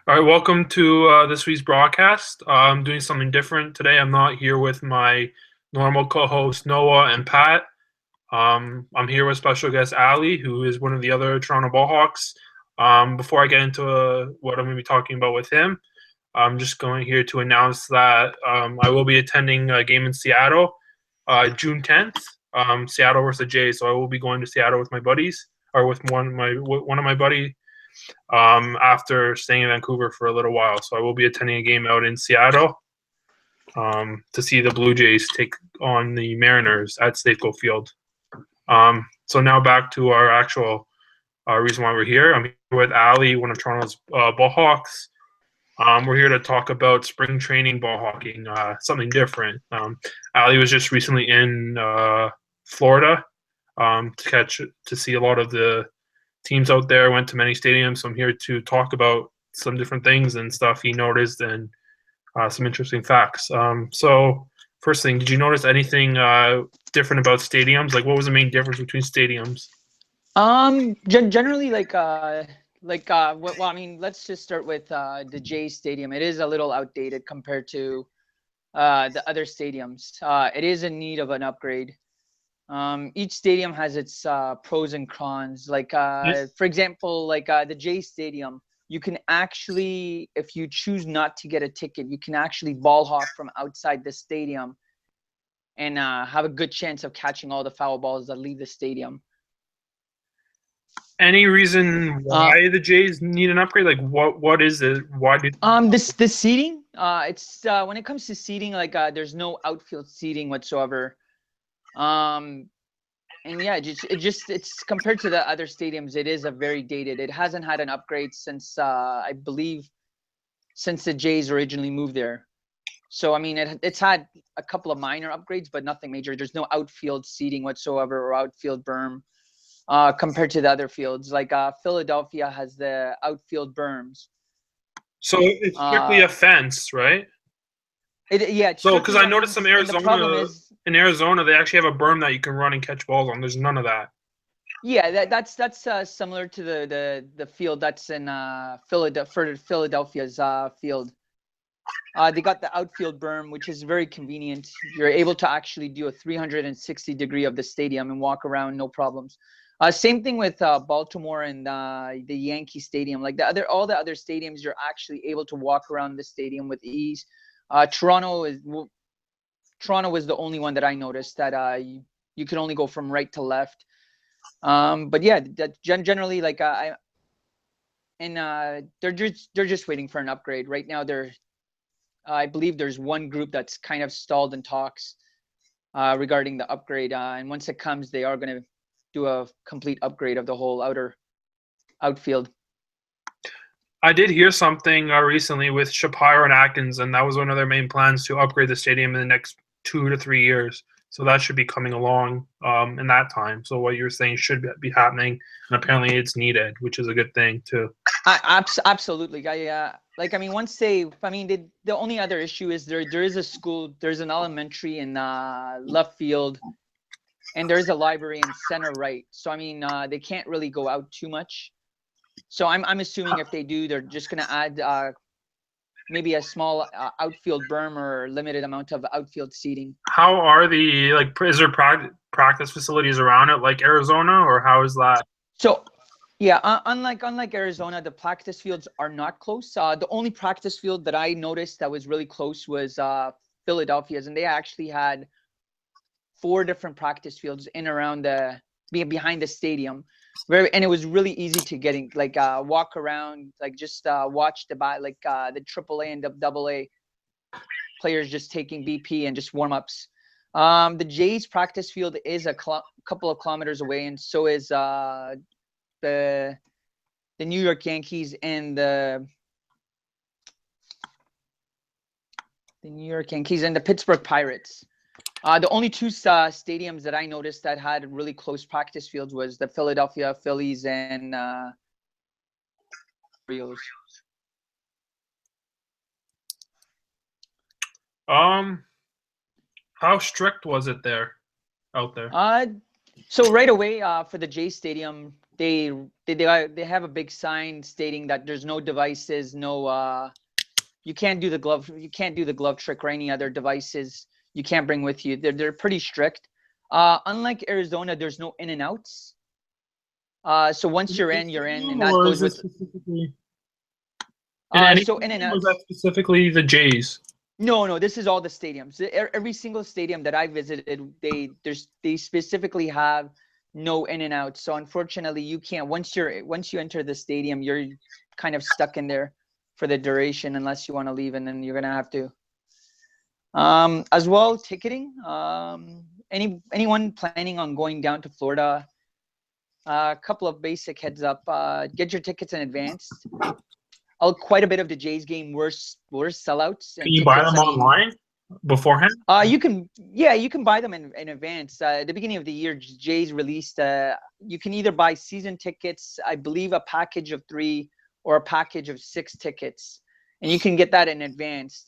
All right, welcome to this week's broadcast. I'm doing something different today. I'm not here with my normal co-hosts Noah and Pat. I'm here with special guest Ali, who is one of the other Toronto Ballhawks. Before I get into what I'm going to be talking about with him, I'm just going here to announce that I will be attending a game in Seattle, June 10th, Seattle versus the Jays. So I will be going to Seattle with my buddies, or with one of my buddies after staying in Vancouver for a little while. So I will be attending a game out in Seattle to see the Blue Jays take on the Mariners at Safeco Field. So now back to our actual reason why we're here. I'm here with Ali, one of Toronto's ball hawks. We're here to talk about spring training ball hawking, something different. Ali was just recently in Florida to see a lot of the teams out there, went to many stadiums. So I'm here to talk about some different things and stuff he noticed and some interesting facts. So first thing, did you notice anything different about stadiums? Like, what was the main difference between stadiums? Generally, well, I mean, let's just start with the Jay Stadium. It is a little outdated compared to the other stadiums. It is in need of an upgrade. Each stadium has its pros and cons. For example, the Jay Stadium, you can actually, if you choose not to get a ticket, you can actually ball hawk from outside the stadium and have a good chance of catching all the foul balls that leave the stadium. Any reason why the Jays need an upgrade? Like, what is it? Why did the seating? It's when it comes to seating, there's no outfield seating whatsoever. And yeah, it's compared to the other stadiums, it is a very dated. It hasn't had an upgrade since I believe since the Jays originally moved there. So I mean, it's had a couple of minor upgrades, but nothing major. There's no outfield seating whatsoever or outfield berm compared to the other fields. Philadelphia has the outfield berms. So it's strictly a fence, right? So because I noticed some in Arizona, they actually have a berm that you can run and catch balls on. There's none of that. Yeah, that's similar to the field that's in Philadelphia's field. They got the outfield berm, which is very convenient. You're able to actually do a 360 degree of the stadium and walk around, no problems. Same thing with Baltimore and the Yankee Stadium. All the other stadiums, you're actually able to walk around the stadium with ease. Toronto was the only one that I noticed that you could only go from right to left. But yeah, generally they're just waiting for an upgrade right now. I believe there's one group that's kind of stalled in talks regarding the upgrade, and once it comes, they are going to do a complete upgrade of the whole outfield. I did hear something recently with Shapiro and Atkins, and that was one of their main plans to upgrade the stadium in the next 2 to 3 years. So that should be coming along in that time. So what you're saying should be happening, and apparently it's needed, which is a good thing too. Absolutely. The only other issue is there is a school, there's an elementary in left field, and there's a library in center right. So I mean, they can't really go out too much. So I'm assuming if they do, they're just going to add maybe a small outfield berm or limited amount of outfield seating. How are is there practice facilities around it like Arizona, or how is that? So yeah, unlike Arizona, the practice fields are not close. The only practice field that I noticed that was really close was Philadelphia's, and they actually had 4 different practice fields in around behind the stadium. And it was really easy to get in, walk around, just watch the AAA and the AA players just taking BP and just warm ups. The Jays practice field is a couple of kilometers away, and so is the New York Yankees and the Pittsburgh Pirates. The only 2 stadiums that I noticed that had really close practice fields was the Philadelphia Phillies and Orioles. How strict was it out there? So right away for the Jay Stadium, they have a big sign stating that there's no devices, no you can't do the glove trick or any other devices you can't bring with you. They're pretty strict. Unlike Arizona, there's no in and outs. So once you're in, and that or goes is it with. specifically So in and was outs. that specifically the Jays? No, this is all the stadiums. Every single stadium that I visited, they specifically have no in and out. So unfortunately, you can't. Once you enter the stadium, you're kind of stuck in there for the duration unless you want to leave, and then you're gonna have to. As well, ticketing. Anyone planning on going down to Florida? A couple of basic heads up. Get your tickets in advance. Quite a bit of the Jays game were sellouts. And Can you tickets, buy them online beforehand? You can buy them in advance. At the beginning of the year, Jays released. You can either buy season tickets, I believe, a package of 3 or a package of 6 tickets, and you can get that in advance.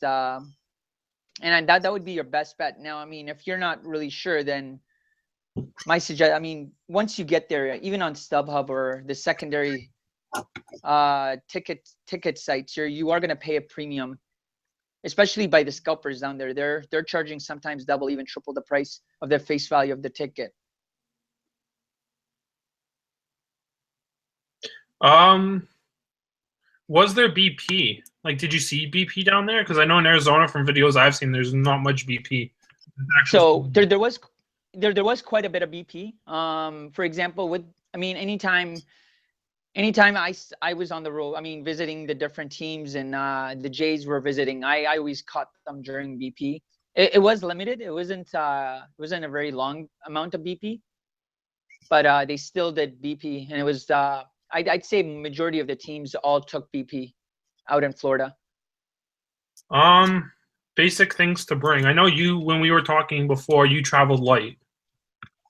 And that would be your best bet. Now, I mean, if you're not really sure, then once you get there, even on StubHub or the secondary ticket sites, you are going to pay a premium, especially by the scalpers down there. They're charging sometimes double, even triple the price of the face value of the ticket. Was there BP? Like, did you see BP down there? Because I know in Arizona, from videos I've seen, there's not much BP. So there was quite a bit of BP. For example, anytime I was on the road, visiting the different teams, and the Jays were visiting, I always caught them during BP. It was limited. It wasn't a very long amount of BP, but they still did BP, and it was I'd say majority of the teams all took BP out in Florida. Basic things to bring. I know when we were talking before, you traveled light.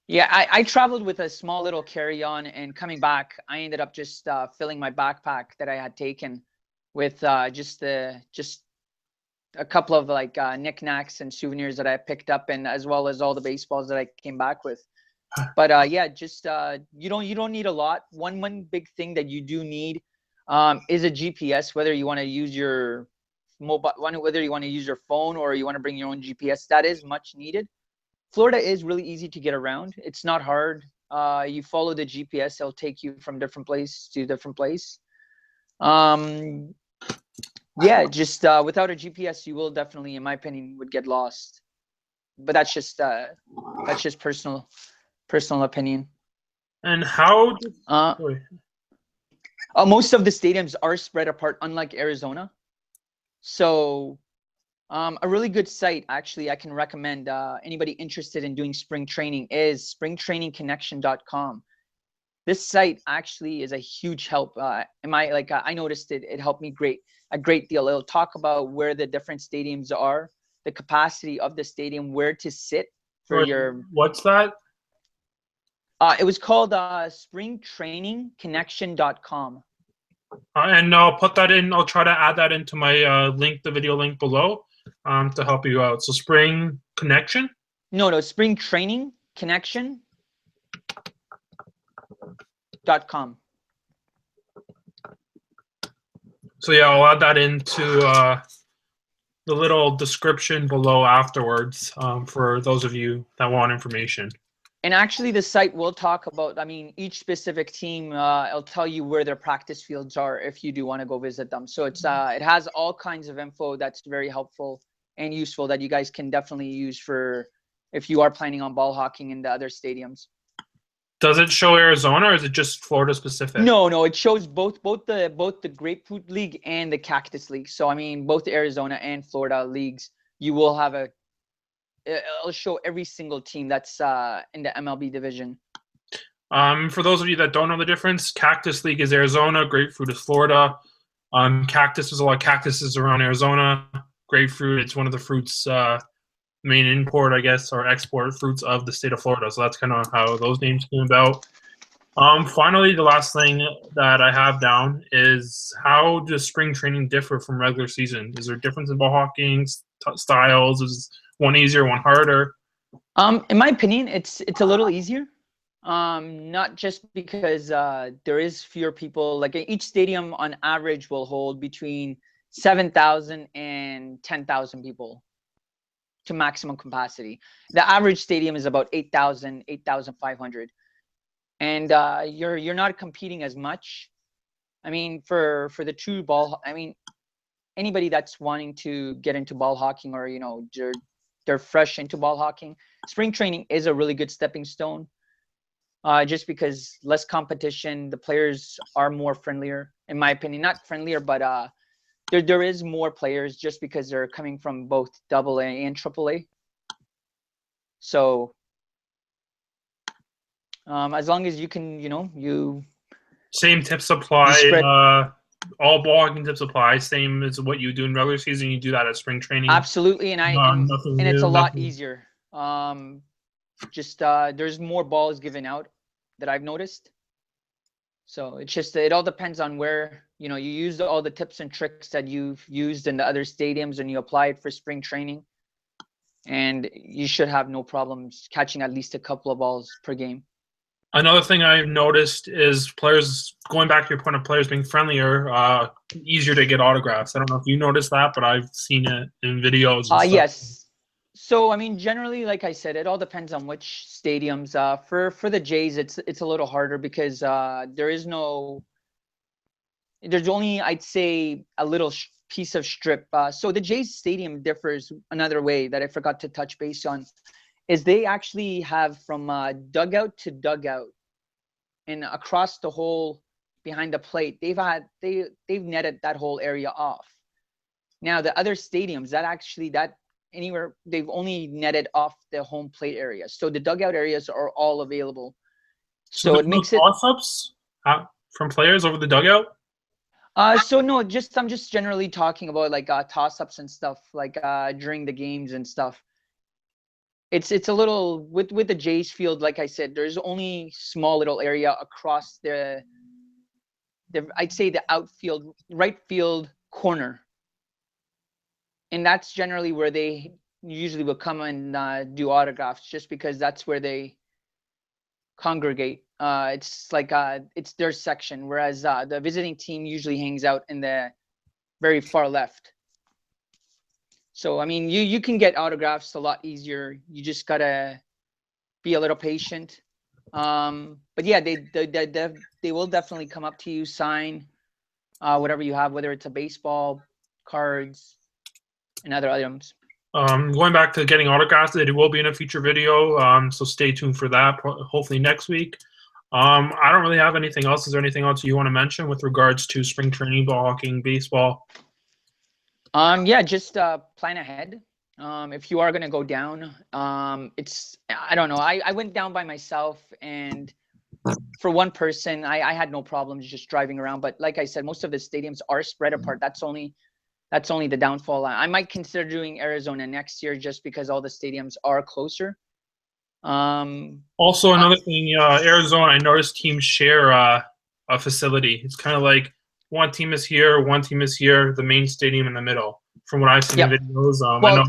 Yeah, I traveled with a small little carry-on, and coming back, I ended up just filling my backpack that I had taken with just a couple of knickknacks and souvenirs that I picked up, and as well as all the baseballs that I came back with. But you don't need a lot. One big thing that you do need is a GPS, whether you want to use your whether you want to use your phone or you want to bring your own GPS. That is much needed. Florida is really easy to get around. It's not hard. You follow the GPS, it'll take you from different place to different place. Without a GPS, you will definitely, in my opinion, would get lost. But that's just personal opinion. And how? Most of the stadiums are spread apart, unlike Arizona. So a really good site, actually, I can recommend anybody interested in doing spring training is springtrainingconnection.com. This site actually is a huge help. I noticed it helped me a great deal. It'll talk about where the different stadiums are, the capacity of the stadium, where to sit for your. What's that? It was called springtrainingconnection.com. And I'll put that in. I'll try to add that into my the video link below to help you out. So Spring Connection? No, Spring Training Connection.com. So yeah, I'll add that into the little description below afterwards for those of you that want information. And actually, the site will talk about, each specific team, it'll tell you where their practice fields are if you do want to go visit them. So it has all kinds of info that's very helpful and useful that you guys can definitely use for if you are planning on ball hawking in the other stadiums. Does it show Arizona, or is it just Florida specific? No, it shows both the Grapefruit League and the Cactus League. So both the Arizona and Florida leagues, you will have it'll show every single team that's in the MLB division. For those of you that don't know the difference, Cactus League is Arizona, Grapefruit is Florida. Cactus is a lot of cactuses around Arizona. Grapefruit, it's one of the fruits, main import, I guess, or export fruits of the state of Florida. So that's kind of how those names came about. Finally, the last thing that I have down is, how does spring training differ from regular season? Is there a difference in ball hawking styles? Is one easier, one harder? In my opinion, it's a little easier. Not just because there is fewer people. Like each stadium on average will hold between 7,000 and 10,000 people to maximum capacity. The average stadium is about 8,000, 8,500, and you're not competing as much. I mean, for the true ball, I mean, anybody that's wanting to get into ball hawking, or they're fresh into ball hawking, spring training is a really good stepping stone. Just because less competition, the players are more friendlier, in my opinion. Not friendlier, but there is more players just because they're coming from both AA and AAA. So as long as you can, Same tips apply. All ball hawking tips apply. Same as what you do in regular season. You do that at spring training. Absolutely, and nothing new, it's a lot easier. Just there's more balls given out that I've noticed. So it's just, it all depends on where, you use all the tips and tricks that you've used in the other stadiums, and you apply it for spring training, and you should have no problems catching at least a couple of balls per game. Another thing I've noticed is players, going back to your point of players being friendlier, easier to get autographs. I don't know if you noticed that, but I've seen it in videos. Yes. So, I mean, generally, like I said, it all depends on which stadiums. For the Jays, it's a little harder because there's only, I'd say, a little piece of strip. So the Jays stadium differs another way that I forgot to touch base on, is they actually have from dugout to dugout and across the whole behind the plate, they've netted that whole area off. Now the other stadiums anywhere, they've only netted off the home plate area. So the dugout areas are all available. So it makes it toss-ups from players over the dugout. So no, I'm just generally talking about like toss-ups and stuff, like during the games and stuff. It's a little with the Jays field, like I said, there's only small little area across the I'd say the outfield, right field corner. And that's generally where they usually will come and do autographs, just because that's where they congregate. It's like it's their section, whereas the visiting team usually hangs out in the very far left. So I mean, you can get autographs a lot easier. You just gotta be a little patient. But yeah, they will definitely come up to you, sign whatever you have, whether it's a baseball, cards, and other items. Going back to getting autographs, it will be in a future video, so stay tuned for that, hopefully next week. I don't really have anything else. Is there anything else you want to mention with regards to spring training, ball hawking, baseball? Yeah, just plan ahead. If you are going to go down, I don't know. I went down by myself, and for one person, I had no problems just driving around. But like I said, most of the stadiums are spread apart. That's only the downfall. I might consider doing Arizona next year just because all the stadiums are closer. Also, another thing, Arizona, I noticed teams share a facility. It's kind of like one team is here, the main stadium in the middle. From what I've seen in videos, I know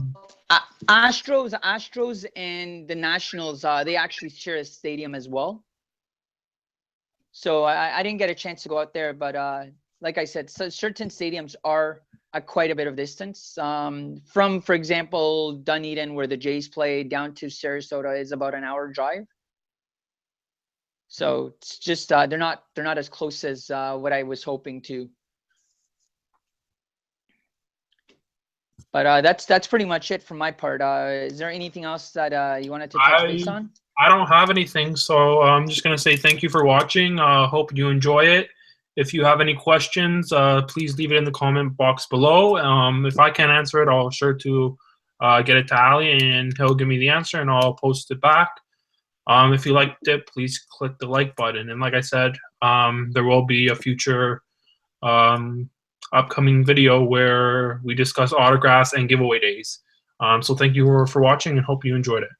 Astros and the Nationals, they actually share a stadium as well. So I didn't get a chance to go out there, but like I said, certain stadiums are at quite a bit of distance. From, for example, Dunedin, where the Jays play, down to Sarasota is about an hour drive. So it's just they're not as close as what I was hoping to. But that's pretty much it from my part. Is there anything else that you wanted to touch base on? I don't have anything, so I'm just going to say thank you for watching. Hope you enjoy it. If you have any questions, please leave it in the comment box below. If I can't answer it, I'll sure to get it to Ali, and he'll give me the answer, and I'll post it back. If you liked it, please click the like button. And like I said, there will be a future upcoming video where we discuss autographs and giveaway days. So thank you for watching, and hope you enjoyed it.